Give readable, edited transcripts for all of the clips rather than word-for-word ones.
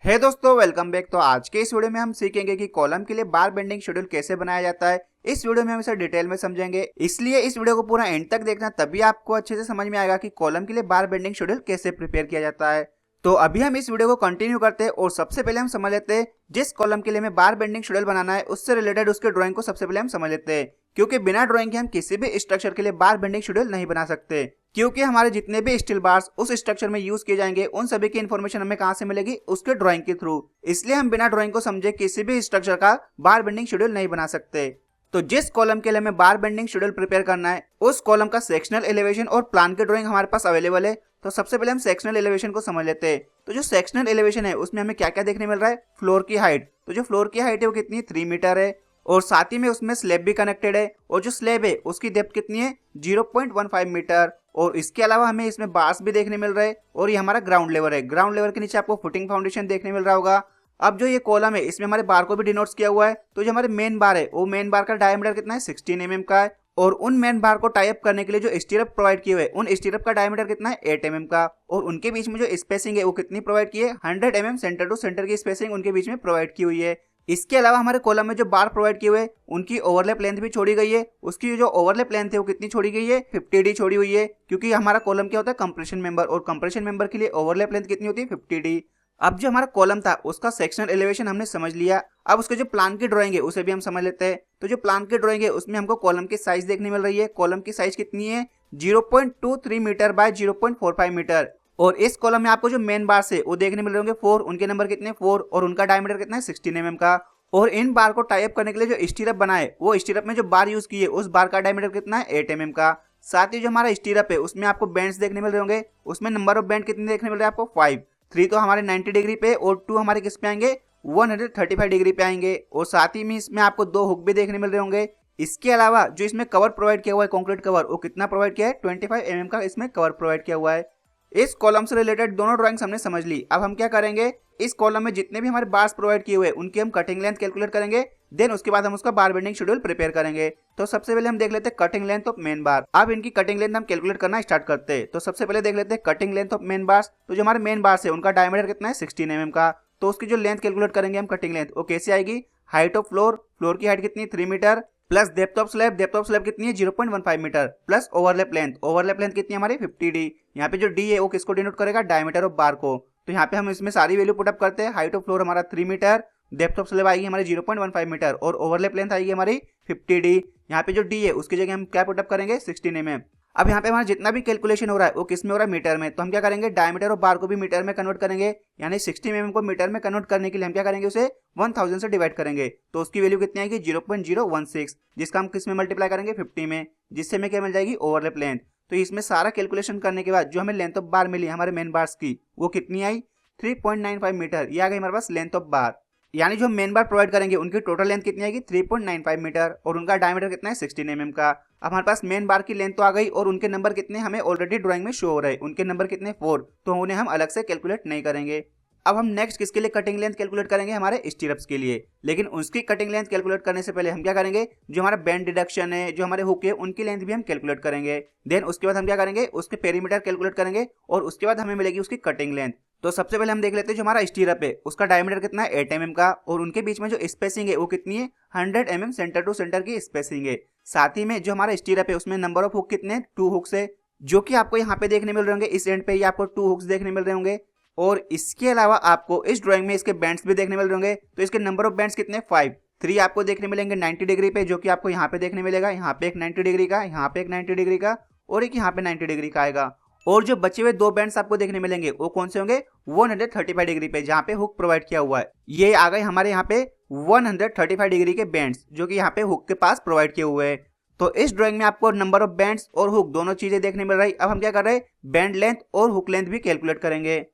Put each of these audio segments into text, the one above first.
हे दोस्तों, welcome back. तो आज के इस वीडियो में हम सीखेंगे कि कॉलम के लिए बार बेंडिंग शेड्यूल कैसे बनाया जाता है। इस वीडियो में हम इसे डिटेल में समझेंगे, इसलिए इस वीडियो को पूरा एंड तक देखना, तभी आपको अच्छे से समझ में आएगा कि कॉलम के लिए बार बेंडिंग शेड्यूल कैसे प्रिपेयर किया जाता है। तो अभी हम इस वीडियो को कंटिन्यू करते हैं और सबसे पहले हम समझ लेते हैं जिस कॉलम के लिए हमें बार बेंडिंग शेड्यूल बनाना है उससे रिलेटेड उसके ड्राइंग को सबसे पहले हम समझ लेते हैं, क्योंकि बिना ड्राइंग के हम किसी भी स्ट्रक्चर के लिए बार बेंडिंग शेड्यूल नहीं बना सकते। क्योंकि हमारे जितने भी स्टील बार्स उस स्ट्रक्चर में यूज किए जाएंगे उन सभी की इन्फॉर्मेशन हमें कहां से मिलेगी, उसके ड्राइंग के थ्रू। इसलिए हम बिना ड्राइंग को समझे किसी भी स्ट्रक्चर का बार बेंडिंग शेड्यूल नहीं बना सकते। तो जिस कॉलम के लिए हमें बार बेंडिंग शेड्यूल प्रिपेयर करना है उस कॉलम का सेक्शनल एलिवेशन और प्लान की ड्राइंग हमारे पास अवेलेबल है। तो सबसे पहले हम सेक्शनल एलिवेशन को समझ लेते हैं। तो जो सेक्शनल एलिवेशन है उसमें हमें क्या क्या देखने मिल रहा है, फ्लोर की हाइट। तो जो फ्लोर की हाइट है वो कितनी, 3 मीटर है, और साथ ही में उसमें स्लैब भी कनेक्टेड है, और जो स्लैब है उसकी डेप्थ कितनी है, 0.15 मीटर। और इसके अलावा हमें इसमें बार्स भी देखने मिल रहे हैं, और ये हमारा ग्राउंड लेवल है। ग्राउंड लेवल के नीचे आपको फुटिंग फाउंडेशन देखने मिल रहा होगा। अब जो ये कॉलम है इसमें हमारे बार को भी डिनोट्स किया हुआ है। तो जो हमारे मेन बार है वो मेन बार का डायमीटर कितना है, 16 mm का है, और उन मेन बार को टाई अप करने के लिए जो स्टीरअप प्रोवाइड किए हुए उन स्टीरअप का डायमीटर कितना है, 8 mm का, और उनके बीच में जो स्पेसिंग है वो कितनी प्रोवाइड की है, 100 mm सेंटर टू सेंटर की स्पेसिंग उनके बीच में प्रोवाइड की हुई है। इसके अलावा हमारे कॉलम में जो बार प्रोवाइड किए हुए उनकी ओवरलैप लेंथ भी छोड़ी गई है। उसकी जो ओवरलैप लेंथ है वो कितनी छोड़ी गई है, 50D छोड़ी हुई है, क्योंकि हमारा कॉलम क्या होता है, कंप्रेशन मेंबर, और कंप्रेशन मेंबर के लिए ओवरलैप लेंथ कितनी होती है, 50D। अब जो हमारा कॉलम था उसका सेक्शनल एलिवेशन हमने समझ लिया। अब उसके जो प्लान की ड्राइंग है उसे भी हम समझ लेते हैं। तो जो प्लान की ड्राइंग है उसमें हमको कॉलम की साइज देखने मिल रही है। कॉलम की साइज कितनी है, 0.23 मीटर बाय 0.45 मीटर। और इस कॉलम में आपको जो मेन बार है वो देखने मिल रहे होंगे 4, उनके नंबर कितने, 4, और उनका डायमीटर कितना है, 16 mm का। और इन बार को टाई अप करने के लिए जो स्टीरअप बना है वो स्टीरअप में जो बार यूज की है उस बार का डायमीटर कितना है, 8 mm का। साथ ही जो हमारा स्टीरअप है उसमें आपको बैंड्स देखने मिल रहे होंगे। उसमें नंबर ऑफ बैंड कितने देखने मिल रहे हैं आपको, 5। 3 तो हमारे 90 डिग्री पे, और 2 हमारे किस पे आएंगे, 135 डिग्री पे आएंगे। और साथ ही में इसमें आपको 2 हुक भी देखने मिल रहे होंगे। इसके अलावा जो इसमें कवर प्रोवाइड किया हुआ है, कंक्रीट कवर, वो कितना प्रोवाइड किया है, 25 mm का इसमें कवर प्रोवाइड किया हुआ है। इस कॉलम से रिलेटेड दोनों ड्राइंग्स हमने समझ ली। अब हम क्या करेंगे, इस कॉलम में जितने भी हमारे बार्स प्रोवाइड किए हुए उनकी हम कटिंग लेंथ कैलकुलेट करेंगे। देन उसके बाद हम उसका बार बेंडिंग शेड्यूल प्रिपेयर करेंगे। तो सबसे पहले हम देख लेते हैं कटिंग लेंथ ऑफ मेन बार। अब इनकी कटिंग लेंथ हम कैलकुलेट करना स्टार्ट करते हैं। तो सबसे पहले देख लेते हैं cutting length of main bars. तो जो हमारे मेन बार्स है उनका डायमीटर कितना है, 16 mm का। तो उसकी जो लेंथ कैलकुलेट करेंगे हम, कटिंग लेंथ, वो कैसे आएगी, हाइट ऑफ फ्लोर, फ्लोर की हाइट कितनी, 3 metre, plus depth of slab, depth of slab कितनी है, 0.15 metre, plus overlap length, overlap length कितनी है हमारी, 50D। यहाँ पे जो D है वो किसको डिनोट करेगा, डायमीटर ऑफ बार को। तो यहाँ पे हम इसमें सारी वैल्यू पुटअप करते हैं। हाइट ऑफ फ्लोर हमारा 3 मीटर, डेप्थ ऑफ स्लैब आएगी हमारी 0.15 मीटर, और ओवरलैप लेंथ आएगी हमारी 50D। यहाँ पे जो D है उसकी जगह हम क्या पुटअप करेंगे, 16 mm। अब यहाँ पे हमारा जितना भी कैलकुलेशन हो रहा है वो किस में हो रहा है, मीटर में। तो हम क्या करेंगे, डायमीटर ऑफ बार को भी मीटर में कन्वर्ट करेंगे, यानी 60 mm को मीटर में कन्वर्ट करने के लिए हम क्या करेंगे, उसे 1000 से डिवाइड करेंगे। तो उसकी वैल्यू कितनी आएगी, 0.016, जिसका हम किस में मल्टीप्लाई करेंगे, 50 में, जिससे हमें क्या मिल जाएगी, ओवरलैप लेंथ। तो इसमें सारा कैलकुलेशन करने के बाद जो हमें लेंथ ऑफ बार मिली हमारे मेन बार्स की, वो कितनी आई, 3.95 मीटर। ये आ गई हमारे पास लेंथ ऑफ बार। यानी जो मेन बार प्रोवाइड करेंगे उनकी टोटल लेंथ कितनी आएगी, 3.95 मीटर, और उनका डायमीटर कितना है, 16 mm का। अब हमारे पास मेन बार की लेंथ तो आ गई, और उनके नंबर कितने हमें ऑलरेडी ड्राइंग में शो हो रहे हैं। उनके नंबर कितने, 4, तो उन्हें हम अलग से कैलकुलेट नहीं करेंगे। अब हम नेक्स्ट किसके लिए कटिंग लेंथ कैलकुलेट करेंगे, हमारे स्टीरअप्स के लिए। लेकिन उसकी कटिंग लेंथ कैलकुलेट करने से पहले हम क्या करेंगे, जो हमारा बैंड डिडक्शन है, जो हमारे हुक है, उनकी लेंथ भी हम कैलकुलेट करेंगे। देन उसके बाद हम क्या करेंगे, उसके पेरीमीटर कैलकुलेट करेंगे, और उसके बाद हमें मिलेगी उसकी कटिंग लेंथ। तो सबसे पहले हम देख लेते हैं जो हमारा स्टीरअप है उसका डायमीटर कितना है, 8 mm का, और उनके बीच में जो स्पेसिंग है वो कितनी है, 100 mm सेंटर टू सेंटर की स्पेसिंग है। साथ ही में जो हमारा स्टीरअप है उसमें नंबर ऑफ हुक कितने, 2 हुक्स है, जो कि आपको यहाँ पे देखने मिल रहे होंगे। इस एंड पे ही आपको 2 हुक्स देखने मिल रहे होंगे, और इसके अलावा आपको इस ड्राइंग में इसके बैंड्स भी देखने मिल रहे होंगे। तो इसके नंबर ऑफ बैंड्स कितने, 5। 3 आपको देखने मिलेंगे 90 डिग्री पे, जो कि आपको यहाँ पे देखने मिलेगा। यहाँ पे एक 90 डिग्री का, यहाँ पे एक 90 डिग्री का, और एक यहाँ पे 90 डिग्री का आएगा। और जो बचे हुए 2 बैंड्स आपको देखने मिलेंगे वो कौन से होंगे, 135 डिग्री पे, जहाँ पे हुक प्रोवाइड किया हुआ है। ये आ गए हमारे यहाँ पे 135 डिग्री के बैंड्स, जो कि यहाँ पे हुक के पास प्रोवाइड किए हुए हैं। तो इस ड्राइंग में आपको नंबर ऑफ बैंड्स और हुक दोनों चीजें देखने मिल रही। अब हम क्या कर रहे हैं, बैंड लेंथ और हुक लेंथ भी कैलकुलेट करेंगे।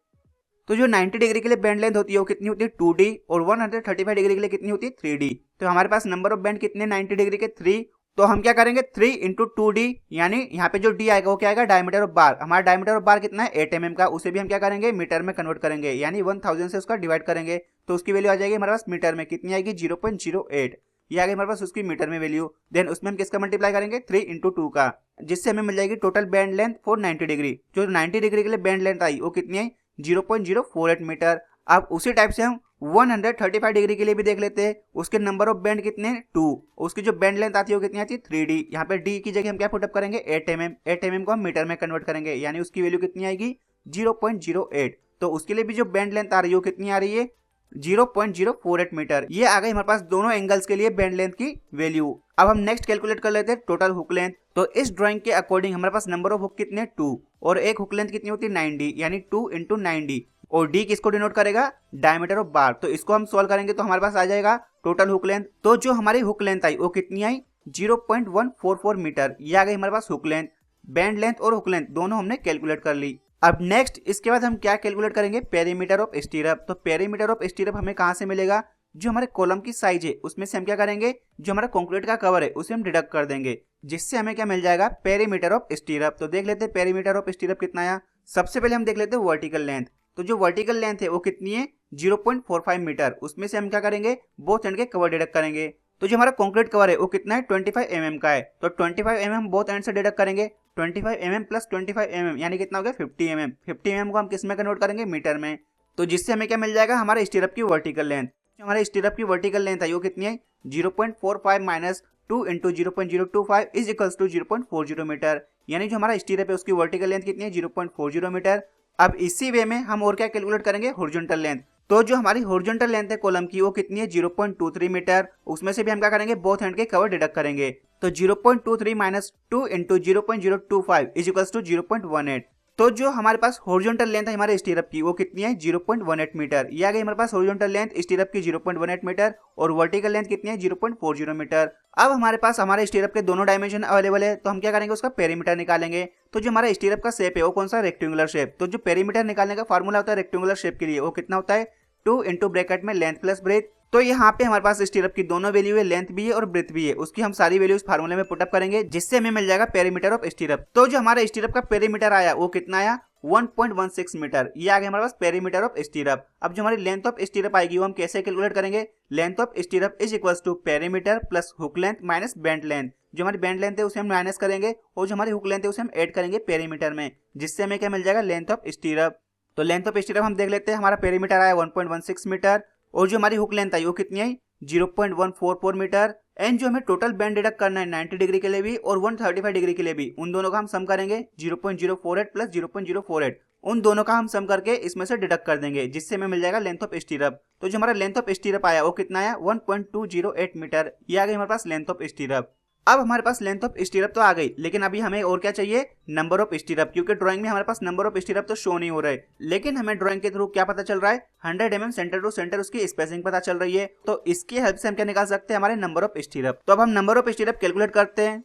तो जो 90 डिग्री के लिए बैंड लेंथ होती है वो कितनी होती है, 2D, और 135 डिग्री के लिए कितनी होती है, 3D। तो हमारे पास नंबर ऑफ बैंड कितने, 90 डिग्री के 3। तो हम क्या करेंगे, 3 × 2D, यानी यहाँ पे जो D आएगा वो क्या आएगा, डायमीटर ऑफ बार। हमारा डायमीटर ऑफ बार कितना है, 8 mm का, उसे भी हम क्या करेंगे, मीटर में कन्वर्ट करेंगे, यानी 1000 से उसका डिवाइड करेंगे। तो उसकी वैल्यू आ जाएगी हमारे पास मीटर में, कितनी आएगी, 0.08। ये आ गई हमारे पास उसकी मीटर में वैल्यू। देन उसमें हम किसका मल्टीप्लाई करेंगे, 3 × 2 का, जिससे हमें मिल जाएगी total band length for 90 degree. जो 90 डिग्री के लिए बैंड लेंथ आई वो कितनी है, 0.048 मीटर। अब उसी टाइप से हम 135 डिग्री के लिए भी देख लेते हैं। उसके नंबर ऑफ बैंड कितने 2, उसकी जो बैंड लेंथ आती है वो कितनी आती है 3D। यहाँ पे डी की जगह हम क्या पुटअप करेंगे 8 mm, 8 mm को हम मीटर में कन्वर्ट करेंगे, यानी उसकी वैल्यू कितनी आएगी 0.08। तो उसके लिए भी जो बैंड लेंथ आ रही है वो कितनी आ रही है 0.048 मीटर। ये आ गई हमारे पास दोनों एंगल्स के लिए बैंड लेंथ की वैल्यू। अब हम नेक्स्ट कैलकुलेट कर लेते हैं टोटल हुक लेंथ। तो इस ड्राइंग के अकॉर्डिंग हमारे पास नंबर ऑफ हुक कितने 2 और एक हुक लेंथ कितनी होती है 90, यानी 2 × 90। और डी किसको डिनोट करेगा डायमीटर ऑफ बार। तो इसको हम सॉल्व करेंगे तो हमारे पास आ जाएगा टोटल हुक लेंथ। तो जो हमारी हुक लेंथ आई वो कितनी आई 0.144 मीटर। ये आ गई हमारे पास हुक लेंथ। बैंड लेंथ और हुक लेंथ दोनों हमने कैलकुलेट कर ली। अब नेक्स्ट इसके बाद हम क्या कैलकुलेट करेंगे पेरीमीटर ऑफ स्टीरअप। तो पेरीमीटर ऑफ स्टीरअप हमें कहां से मिलेगा, जो हमारे कॉलम की साइज है उसमें से हम क्या करेंगे, जो हमारा कंक्रीट का कवर है उसे हम डिडक्ट कर देंगे, जिससे हमें क्या मिल जाएगा पेरीमीटर ऑफ स्टीरअप। तो देख लेते हैं पेरीमीटर ऑफ स्टीरअप कितना आया। सबसे पहले हम देख लेते हैं वर्टिकल लेंथ। तो जो वर्टिकल लेंथ है वो कितनी है 0.45 मीटर। उसमें से हम क्या करेंगे बोथ एंड के कवर डिडक्ट करेंगे। तो जो हमारा कंक्रीट कवर है वो कितना है 25 mm का है। तो 25 mm बोथ एंड से डिडक्ट करेंगे। 25 mm प्लस 25 mm यानी कितना हो गया 50 mm। 50 mm को हम किस में कन्वर्ट करेंगे मीटर में। तो जिससे हमें क्या मिल जाएगा हमारे स्टीरअप की वर्टिकल लेंथ। जो हमारे स्टीरअप की वर्टिकल लेंथ है वो कितनी है 0.45 minus 2 × 0.025 is equals to 0.40 metre. यानी जो हमारा स्टीरअप है उसकी वर्टिकल लेंथ कितनी है 0.40 मीटर। अब इसी वे में हम और क्या कैलकुलेट करेंगे हॉरिजॉन्टल लेंथ। तो जो हमारी हॉरिजॉन्टल लेंथ है कॉलम की वो कितनी है 0.23 मीटर। उसमें से भी हम क्या करेंगे बोथ हैंड के कवर डिडक्ट करेंगे। तो 0.23 माइनस 2 × 0.025 इज इक्वल्स टू 0.18। तो जो हमारे पास हॉरिजॉन्टल लेंथ है हमारे स्टीरअप की वो कितनी है 0.18 मीटर। ये आ गई हमारे पास हॉरिजॉन्टल लेंथ स्टीरअप की 0.18 मीटर और वर्टिकल लेंथ कितनी है 0.40 मीटर। अब हमारे पास हमारे स्टीरअप के दोनों डायमेंशन अवेलेबल है, तो हम क्या करेंगे उसका पेरीमीटर निकालेंगे। तो जो हमारा स्टीरअप का शेप है वो कौन सा रेक्टेंगुलर शेप। तो जो पेरीमीटर निकालने का फार्मूला होता है रेक्टेंगुलर शेप के लिए वो कितना होता है 2 × ब्रैकेट में लेंथ प्लस ब्रेथ। तो यहाँ पे हमारे पास स्टीरअप की दोनों वैल्यू है, लेंथ भी है और ब्रेथ भी है। उसकी हम सारी वैल्यूज फार्मूले में पुटअप करेंगे, जिससे हमें मिल जाएगा पेरीमीटर ऑफ स्टीरअप। तो जो हमारा स्टीरअप का पेरीमीटर आया वो कितना आया 1.16 मीटर। ये आ गया हमारे पास पेरीमीटर ऑफ स्टीरअप। अब जो हमारी लेंथ ऑफ स्टीरअप आएगी वो हम कैसे कैलकुलेट करेंगे, length of stirrup is equals to perimeter plus hook length minus bend length. जो हमारी बैंड लेंथ है उसे हम माइनस करेंगे और जो हमारी हुक लेंथ है उसे हम ऐड करेंगे पेरीमीटर में, जिससे हमें क्या मिल जाएगा लेंथ ऑफ स्टीरअप। तो लेंथ ऑफ स्टीरअप हम देख लेते हैं। हमारा पेरीमीटर आया 1.16 मीटर और जो हमारी हुक लेंथ आई वो कितनी आई 0.144 मीटर। एंड जो हमें टोटल बैंड डिडक्ट करना है 90 डिग्री के लिए भी और 135 डिग्री के लिए भी, उन दोनों का हम सम करेंगे 0.048 प्लस 0.048। उन दोनों का हम सम करके इसमें से डिडक्ट कर देंगे, जिससे हमें मिल जाएगा लेंथ ऑफ स्टीरअप। तो जो हमारा लेंथ ऑफ स्टीरअप आया वो कितना आया 1.208 मीटर। ये आ गई हमारे पास लेंथ ऑफ स्टीरअप। अब हमारे पास लेंथ ऑफ स्टीरअप तो आ गई, लेकिन अभी हमें और क्या चाहिए नंबर ऑफ स्टीरअप, क्योंकि ड्राइंग में हमारे पास नंबर ऑफ स्टीरअप तो शो नहीं हो रहा है, लेकिन हमें ड्राइंग के थ्रू क्या पता चल रहा है 100 mm सेंटर टू सेंटर उसकी स्पेसिंग पता चल रही है। तो इसकी हेल्प से हम क्या निकाल सकते हैं हमारे नंबर ऑफ स्टीरअप। तो अब हम नंबर ऑफ स्टीरअप कैलकुलेट करते हैं।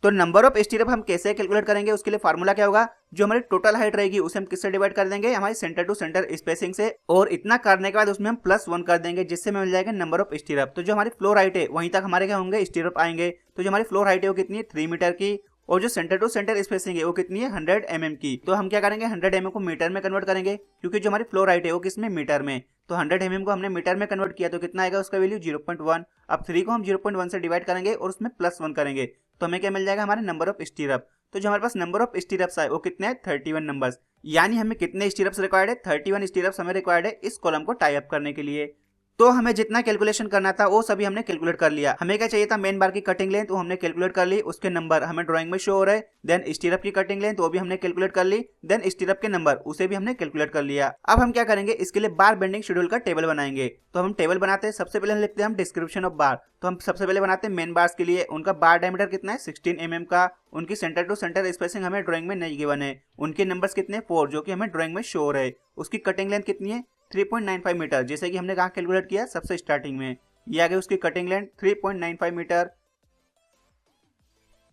तो नंबर ऑफ स्टीरअप हम कैसे कैलकुलेट करेंगे, उसके लिए फार्मूला क्या होगा, जो हमारी टोटल हाइट रहेगी उसे हम किससे डिवाइड कर देंगे हमारी सेंटर टू सेंटर स्पेसिंग से, और इतना करने के बाद उसमें हम +1 कर देंगे, जिससे हमें मिल जाएगा नंबर ऑफ स्टीरअप। तो जो हमारी फ्लोर हाइट है वहीं तक हमारे क्या होंगे स्टीरअप आएंगे। तो जो हमारी फ्लोर हाइट है वो कितनी है 3 मीटर की और जो सेंटर टू सेंटर स्पेसिंग है वो कितनी है 100 mm की। तो हम क्या करेंगे 100 mm को मीटर में कन्वर्ट करेंगे, क्योंकि जो हमारी फ्लोर हाइट है वो किसमें मीटर में। तो 100 mm को हमने मीटर में कन्वर्ट किया तो कितना आएगा उसका वैल्यू 0.1। अब 3 को हम 0.1 से डिवाइड करेंगे और उसमें +1 करेंगे, तो हमें क्या मिल जाएगा हमारे नंबर ऑफ स्टीरअप। तो जो हमारे पास नंबर ऑफ स्टीरअप्स है वो कितने हैं 31 नंबर्स। यानी हमें कितने स्टीरअप्स रिक्वायर्ड है 31 स्टीरअप्स हमें रिक्वायर्ड है इस कॉलम को टाई अप करने के लिए। तो हमें जितना कैलकुलेशन करना था वो सभी हमने कैलकुलेट कर लिया। हमें क्या चाहिए था मेन बार की कटिंग लेंथ, वो हमने कैलकुलेट कर ली, उसके नंबर हमें ड्राइंग में शो हो रहे। देन स्टीरअप की कटिंग लेंथ वो भी हमने कैलकुलेट कर ली। देन स्टीरअप के नंबर उसे भी हमने कैलकुलेट कर लिया। अब हम क्या करेंगे इसके लिए बार बेंडिंग शेड्यूल का टेबल बनाएंगे। तो हम टेबल बनाते हैं, सबसे पहले हम लिखते हैं हम डिस्क्रिप्शन ऑफ बार। तो हम सबसे पहले बनाते हैं मेन बार्स के लिए, उनका बार डायमीटर कितना है 16 mm का, उनकी सेंटर टू सेंटर स्पेसिंग हमें ड्राइंग में नहीं गिवन है, उनके नंबर्स कितने 4 जो कि हमें ड्राइंग में शो हो रहे। उसकी कटिंग लेंथ कितनी है 3.95 मीटर, जैसे कि हमने कहाँ कैलकुलेट किया सबसे स्टार्टिंग में। ये आ गई उसकी कटिंग लेंथ 3.95 मीटर।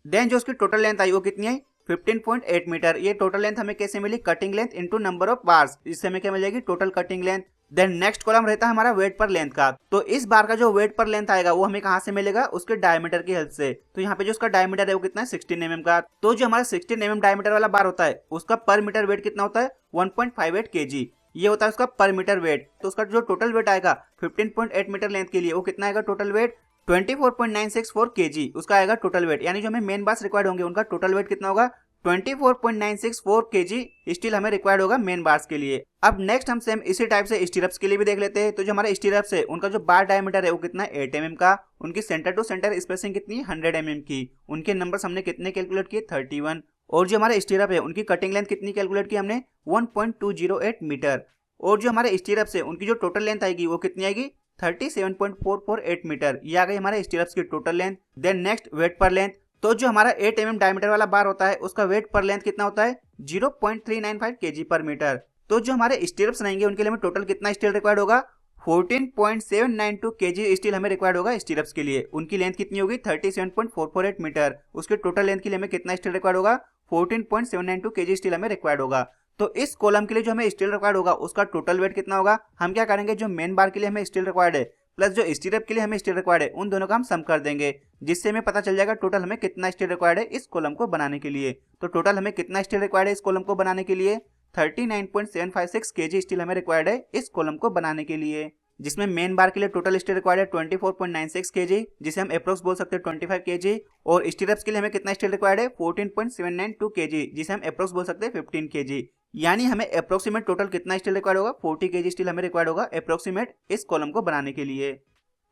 देन जो उसकी टोटल लेंथ आई वो कितनी है 15.8 मीटर। ये टोटल लेंथ हमें कैसे मिली cutting length into number of bars, इससे हमें क्या मिल जाएगी total cutting length. Then next column रहता है हमारा वेट पर लेंथ का। तो इस बार का जो वेट पर लेंथ आएगा वो हमें कहाँ से मिलेगा उसके डायमीटर की हेल्प से। तो यहाँ पे जो उसका डायमीटर है वो कितना है 16 mm का। तो जो हमारा 16 mm डायमीटर वाला बार होता है उसका पर मीटर वेट कितना होता है 1.58 kg। ये होता है उसका पर मीटर वेट। तो उसका जो टोटल वेट आएगा 15.8 मीटर लेंथ के लिए वो कितना आएगा टोटल वेट 24.964 kg उसका आएगा टोटल वेट। यानी जो हमें मेन बार्स रिक्वायर्ड होंगे उनका टोटल वेट कितना होगा 24.964 kg स्टील हमें रिक्वायर्ड होगा मेन बार्स के लिए। अब नेक्स्ट हम सेम इसी टाइप से स्टीरअप्स के लिए भी देख लेते हैं। तो जो हमारे स्टीरअप्स है उनका जो बार डायमीटर है वो कितना है 8 mm का, उनकी सेंटर टू सेंटर स्पेसिंग कितनी है 100 mm की, उनके नंबर्स हमने कितने कैलकुलेट किए 31, और जो हमारे स्टीरअप है उनकी कटिंग लेंथ कितनी कैलकुलेट की हमने 1.208 मीटर, और जो हमारे स्टीरअप्स है उनकी जो टोटल लेंथ आएगी वो कितनी आएगी 37.448 मीटर। ये आ गई हमारे स्टीरअप्स की total length. Then next weight per length, तो जो हमारा 8 mm डायमीटर वाला बार होता है उसका वेट पर लेंथ कितना होता है 0.395 kg पर मीटर। तो जो हमारे स्टीरअप्स रहेंगे उनके लिए हमें टोटल कितना स्टील रिक्वायर्ड होगा 14.792 kg स्टील हमें रिक्वायर्ड होगा स्टीरअप्स के लिए। उनकी लेंथ कितनी होगी 37.448 मीटर, उसके टोटल लेंथ के लिए हमें कितना स्टील रिक्वायर्ड होगा 14.792 kg स्टील हमें रिक्वायर्ड होगा। तो इस कॉलम के लिए जो हमें स्टील रिक्वायर्ड होगा उसका टोटल वेट कितना होगा, हम क्या करेंगे जो मेन बार के लिए हमें स्टील रिक्वायर्ड है प्लस जो स्टीरअप के लिए हमें स्टील रिक्वायर्ड है उन दोनों का हम सम कर देंगे, जिससे हमें पता चल जाएगा टोटल हमें कितना स्टील रिक्वायर्ड है इस कॉलम को बनाने के लिए। तो टोटल हमें कितना स्टील रिक्वायर्ड है इस कॉलम को बनाने के लिए 39.756 kg स्टील हमें रिक्वायर्ड है इस कॉलम को बनाने के लिए, जिसमें मेन बार के लिए टोटल स्टील रिक्वायर्ड है 24.96 kg, जिसे हम अप्रोक्स बोल सकते हैं 25 kg, और स्टीरअप्स के लिए हमें कितना स्टील रिक्वायर्ड है 14.792 kg, जिसे हम अप्रोक्स बोल सकते हैं 15 kg। यानी हमें अप्रोक्सीमेट टोटल कितना स्टील रिक्वायर्ड होगा 40 kg स्टील हमें रिक्वायर्ड होगा अप्रोक्सीमेट इस कॉलम को बनाने के लिए।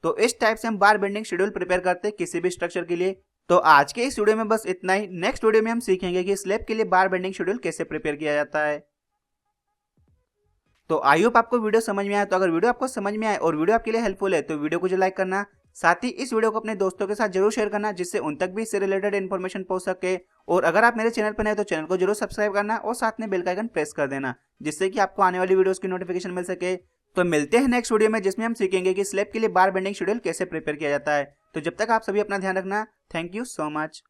तो इस टाइप से हम बार बेंडिंग शेड्यूल प्रिपेयर करते हैं किसी भी स्ट्रक्चर के लिए। तो आज के इस वीडियो में बस इतना ही। नेक्स्ट वीडियो में हम सीखेंगे कि स्लैब के लिए बार बेंडिंग शेड्यूल कैसे प्रिपेयर किया जाता है। तो आई होप आपको वीडियो समझ में आया। तो अगर वीडियो आपको समझ में आए और वीडियो आपके लिए हेल्पफुल है तो वीडियो को जो लाइक करना, साथ ही इस वीडियो को अपने दोस्तों के साथ जरूर शेयर करना जिससे उन तक भी इससे रिलेटेड इन्फॉर्मेशन पहुंच सके। और अगर आप मेरे चैनल पर नए तो चैनल को जरूर सब्सक्राइब करना और साथ में बेल का आइकन प्रेस कर देना जिससे कि आपको आने वाली वीडियोस की नोटिफिकेशन मिल सके। तो मिलते हैं नेक्स्ट वीडियो में जिसमें हम सीखेंगे कि स्लैब के लिए बार बेंडिंग शेड्यूल कैसे प्रिपेयर किया जाता है। तो जब तक आप सभी अपना ध्यान रखना। Thank you so much.